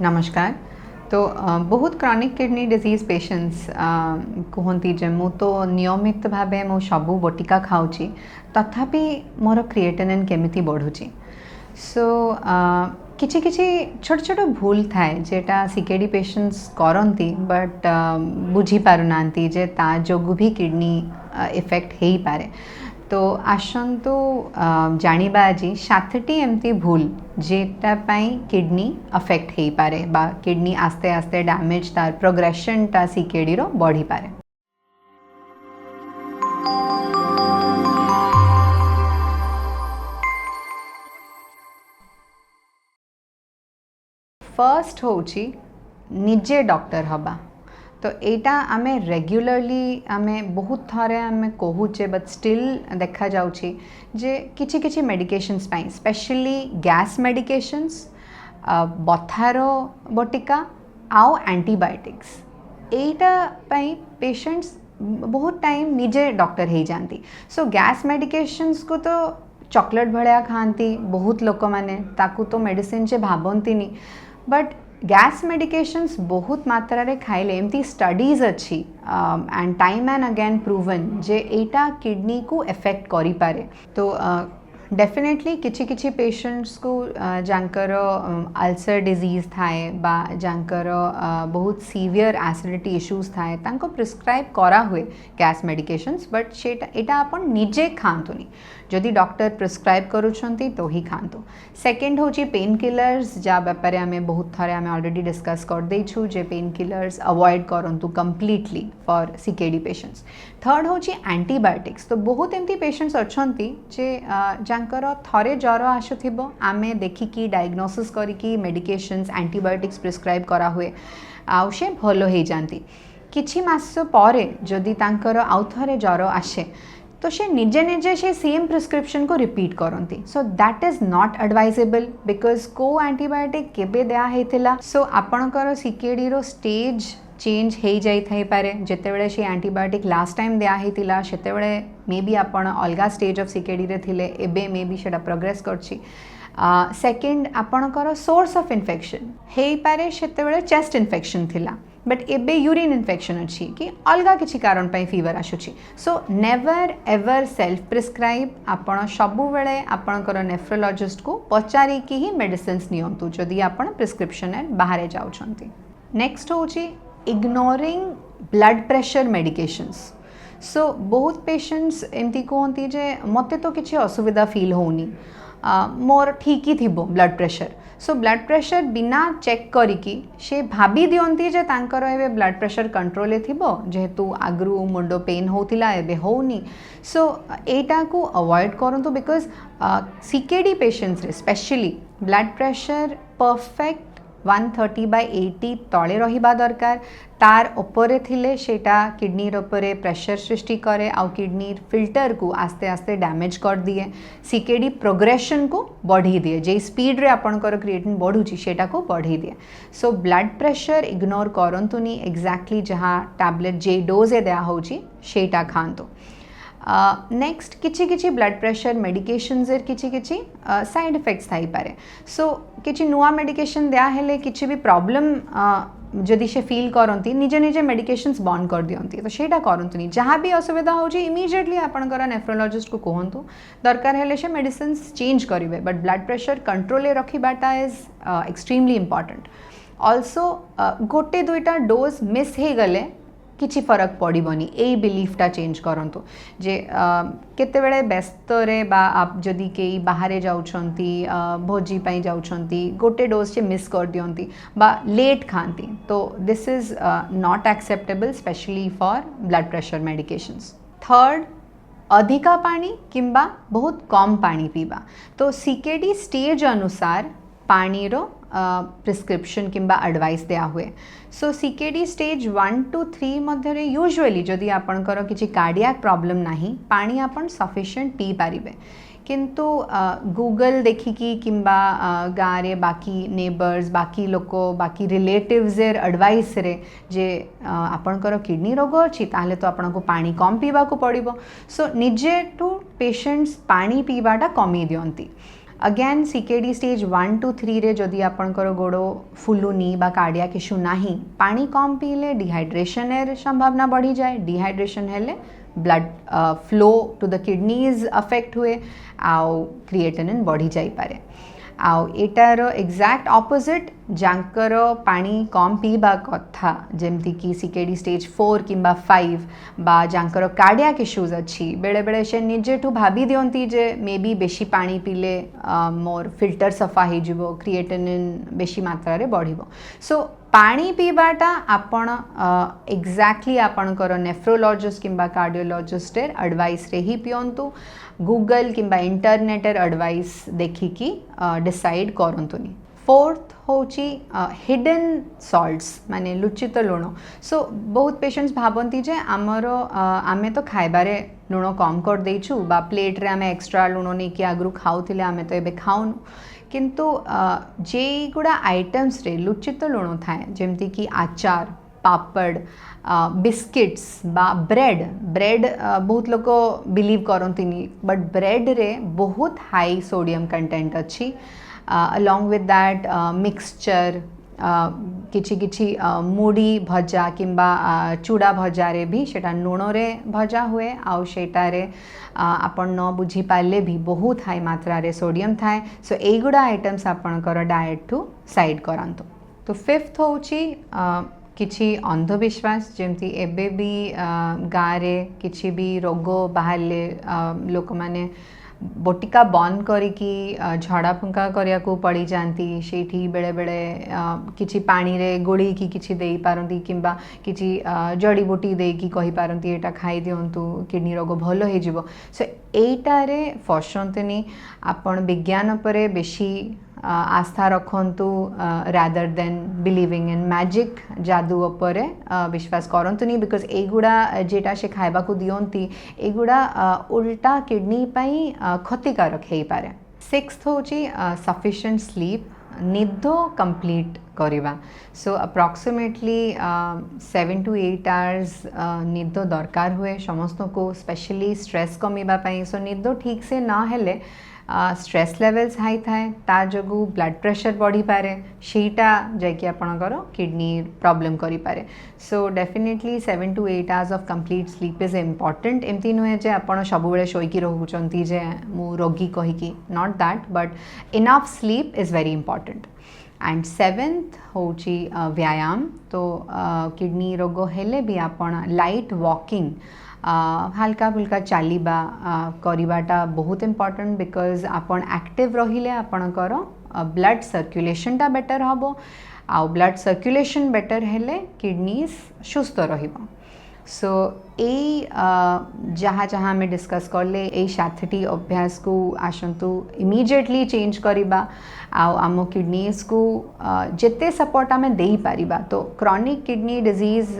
नमस्कार। तो बहुत क्रॉनिक किडनी डिजीज पेशेंट्स कहती जे मु तो नियमित भावे मु सबू बटिका खाऊची तथापि मोर क्रिएटिनिन केमिति बढ़ुची। सो किछि किछि छोट छोट भूल थाए जेटा सीकेडी पेशेंट्स करती बट बुझी पारु नांती जे ता जोगु भी किडनी इफेक्ट हेई पारे। तो आसतु जानिबा आज 7टी एमती भूल जेटा पाई किडनी अफेक्ट हेई पारे बा किडनी आस्ते आस्ते डैमेज तार प्रोग्रेशन ता सीकेडी रो बढ़ी पारे। फर्स्ट होची निजे डॉक्टर हबा। तो एटा आमे रेगुलरली आमे बहुत थरे आमे कहूचे बट स्टिल देखा जाउची जे किछि किछि मेडिकेशंस पाई स्पेशली गैस मेडिकेशंस बथारो बटिका आउ एंटीबायोटिक्स एटा पाई पेशेंट्स बहुत टाइम निजे डॉक्टर हो जाती। सो गैस मेडिकेशंस को तो चॉकलेट भलिया खाती बहुत लोक माने ताकू तो मेडिसिन जे भाबंती बट गैस मेडिकेशंस बहुत मात्रा रे खाइले एमती स्टडीज अच्छी and time and again proven जे एटा किडनी को इफेक्ट करि पारे। तो डेफिनेटली किछि किछि पेशेंट्स को जांकर अल्सर डिजीज थाए बा जांकर बहुत सीवियर एसिडिटी इश्यूज थाए तांको प्रिस्क्राइब करा हुए गैस मेडिकेशंस बट सेटा एटा आपण निजे खांतुनी जदि डॉक्टर प्रिस्क्राइब करूछंती तो ही खांतु। सेकेंड होची पेन किलर्स जा व्यापारे आमे बहुत थारे आमे ऑलरेडी डिस्कस कर देछु जे पेन किलर्स अवॉइड करंतु completely for CKD patients. Third होची एंटीबायोटिक्स। तो बहुत एमती पेशेंट्स अछंती जे जांकर थरे ज्वर आसुथिबो आमे देखिकी डायग्नोसिस करिकी मेडिकेशंस एंटीबायोटिक्स प्रिस्क्राइब करा हुए आउ से भलो हो जाती। किछि मास परे जदि तांकर आउ थरे ज्वर आसे तो से निजे निजे से सेम प्रिस्क्रिप्शन को रिपीट करती। So that is not advisable because को एंटीबायोटिक केबे दिया हेतिला। सो आपणकर सीकेडी रो स्टेज चेंज हो जाई पारे जेतेबेले से एंटीबायोटिक लास्ट टाइम दिया हेतिला सेतेबेले मे बी आपण अलगा स्टेज ऑफ सीकेडी रे थिले एबे मे बी सेटा प्रोग्रेस करछि। सेकेंड आपणकर सोर्स ऑफ इन्फेक्शन हेई पारे सेतेबेले चेस्ट इन्फेक्शन थिला बट एबे यूरिन इन्फेक्शन अच्छी कि अलगा किसी कारण पाई फीवर आसुची। So never ever self prescribe आपण सबु बेले आपणकर नेफ्रोलॉजिस्ट को पचारि कि ही मेडिसिन्स नियंतु जदि आपण प्रिस्क्रिप्शन बाहर जाउछंती। नेक्स्ट होची इग्नोरिंग ब्लड प्रेशर मेडिकेशंस। सो बहुत पेशेंट्स एमती कहती जे मते तो किसी असुविधा फील होनी मोर ठीक ही थिबो blood pressure. So blood pressure बिना चेक करिकी से भाभी दियंती जे तांकर एबे ब्लड प्रेशर कंट्रोल थिबो जेहेतु आगरू मुंडो पेन होतिला एबे होनी। सो एटा को अवॉइड करंतु बिकॉज सीकेडी पेशेंट्स रे स्पेशली ब्लड प्रेशर परफेक्ट 130/80 तले रहिबा दरकार। तार उपरे थिले सेटा किडनी उपरे प्रेशर सृष्टि करे आउ किडनी फिल्टर को आस्ते आस्ते डैमेज कर दिए सीकेडी प्रोग्रेशन को बढ़ी दिए जे स्पीड रे आपणकर क्रिएटिनिन बढ़ुची सेटा को बढ़ी दिए। सो ब्लड प्रेशर इग्नोर करंतुनी एक्जाक्टली जहाँ टैबलेट जे डोज दिया होची सेटा खांतु। नेक्स्ट किछि किछि ब्लड प्रेशर मेडिकेशंस किछि किछि साइड इफेक्ट्स थाई पारे। सो किछि नुआ मेडिकेशन दिया हेले किछि भी प्रॉब्लम जदि से फील करती निजे निजे मेडिकेशंस बंद कर दियंती तो सेटा करंतुनी। जहाँ भी असुविधा होची इमीडिएटली आपणकर नेफ्रोलॉजिस्ट को कहंतु दरकार हेले से मेडिसिन्स चेंज करिवे but blood pressure control control is extremely important. Also गोटे दुईटा डोज मिस हो गले किछि फरक पड़बनी ए बिलीफटा चेंज करंतु जे केतेबेले व्यस्त रे बा आप जदि कई बाहर जाउछंती भोजी पाई जाउछंती गोटे डोज से मिस कर दियंती बा लेट खाती तो this is not acceptable specially for blood pressure medications. Third अधिका पानी किंबा बहुत कम पानी पीबा। तो सीकेडी स्टेज अनुसार पानी रो प्रिस्क्रिप्शन किंबा एडवाइस दिया हुए। सो सीकेडी स्टेज 1 to 3 मध्य यूजुअली जदि आपणकर किसी कार्डियाक प्रॉब्लम नहीं पानी आपण सफिशिएंट पी पारिबे किंतु गूगल देखिकी किंबा गाँव रे बाकी नेबर्स बाकी लोक बाकी रिलेटिव्स एडवाइस रे जे आपणकर किडनी रोग अच्छी ताहले तो आपन को पानी कम पीवा को पड़िबो। सो निजे टू पेशेंट्स पानी पीवाटा कमी दियंती। अगेन सीकेडी स्टेज 1 to 3 रे जदि आपणकर गोड़ फुलुनी बा कार्डियाक इश्यू नाही पानी कम पीले डिहाइड्रेशन एर संभावना बढ़ी जाए डिहाइड्रेशन हेले blood flow to the kidneys affect हुए आउ क्रिएटिनिन बढ़ी जाई पारे आउ एटार एक्जाक्ट ऑपोजिट जांकर पानी कम पीबा कथा जेमती कि सीकेडी स्टेज 4 किंबा 5 बा जांकर कार्डियाक इश्यूज अच्छी बेले बेले से निजेठू भाभी दियंती जे मे बी बेसी पानी पीले मोर फिल्टर सफा हो जिवो क्रिएटिनिन बेसी मात्रा रे बढ़िबो सो पानी पीबाटा आपण एक्जाक्टली आपणकर नेफ्रोलॉजिस्ट किंबा कार्डियोलॉजिस्ट एडवाइस रे ही पियंतु गूगल किंबा इंटरनेट एडवाइस देखिकी डिसाइड करंतुनी फोर्थ होची हिडन सॉल्ट्स माने लुचित लुण सो बहुत पेशेंट्स भावती जे आमर आमे तो खाइबारे लुण कम कर देइछु बा प्लेट रे आमे एक्स्ट्रा लुण नहीं कि आगु खाउथिले आमे तो एबे खाउनु किंतु जे गुड़ा आइटम्स रे लुचित लुण थाए जेमती कि आचार पापड़ बिस्किट्स बा ब्रेड ब्रेड बहुत लोग बिलीव करंतिनी बट ब्रेड रे बहुत हाई सोडियम कंटेंट अच्छी along with that मिक्सचर किछि किछि मुड़ी भजा किंबा चूड़ा भजा रे भी सेटा लुण रे भजा हुए आउ सेटा रे आपण न बुझी पाले भी बहुत हाई मात्रा रे सोडियम थाए सो एगुड़ा आइटम्स आपणकर डाएट टू साइड करंतु तो फिफ्थ होची किछि अंधविश्वास जेमती एबे भी गाँव रे किछि भी रोग बाहरले लोक माने बोटिका बंद करिकी झड़ा फुंका करिया को पड़ी जाती सेठी बेले बेले किछि पानी रे गोड़ी की किछि देई पारंती किंबा किछि जड़ी बूटी देई की कहि पारंती एटा खाई दियंतु किडनी रोग भलो हे जिवो सो एटा रे फसंतनी आपण विज्ञान परे बेसी आस्था रखंतु rather than believing in magic जादू उपरे विश्वास करंतुनी बिकॉज एगुड़ा जेटा से खाइबा को दियंती एगुड़ा उल्टा किडनी पाई क्षतिकारक हे पारे सिक्स्थ होची सफिशिएंट स्लीप निद कंप्लीट करिबा सो अप्रॉक्सिमेटली 7 to 8 आवर्स निद दरकार हुए समस्त को स्पेशली स्ट्रेस कमीबा पाई सो निद ठीक से ना हेले स्ट्रेस लेवल्स हाई थाए ता जगू ब्लड प्रेशर बढ़ी पारे सेटा जाकि आपणकर किडनी प्रॉब्लम करि पारे so definitely 7 to 8 hours of complete sleep is important एमती नुहे जे आपण सबुबेले शोईकी रहउचंती जे मु रोगी कहिकी not that but enough sleep is very important and seventh होची व्यायाम तो किडनी रोग हेले भी आपण लाइट वॉकिंग हल्का फुल्का चलवा करवाटा बहुत इम्पोर्टेंट बिकॉज आपण एक्टिव रहिले आपणकर ब्लड सर्कुलेशन टा बेटर हम आउ ब्लड सर्कुलेशन बेटर हेले किडनीज सुस्थ रहिबो सो ए जहाँ जहाँ आम डिस्कस कले ए 7टी अभ्यास को आसतु इमिजिएटली चेंज करवा आम किडनीज को जिते सपोर्ट आम दे पारिबा तो क्रॉनिक किडनी डिजीज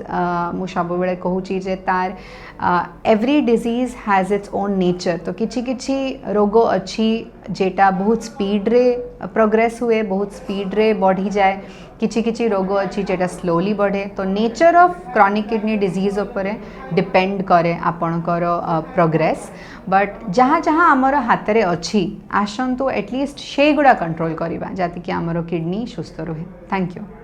मु सब बेले कहूची जे तार every disease has its own nature तो किछि किछि रोग अच्छी जेटा बहुत स्पीड रे प्रोग्रेस हुए बहुत स्पीड रे बढ़ी जाए किछि किछि रोग अच्छी जेटा स्लोली बढ़े तो nature of chronic kidney disease उपरे डिपेंड करे आपणकर प्रोग्रेस बट जहाँ जहाँ आमर हाथ में अच्छी आसतु एटलिस्ट से गुड़ा कंट्रोल करवा जाति कि आमर किडनी सुस्थ रहे थैंक यू।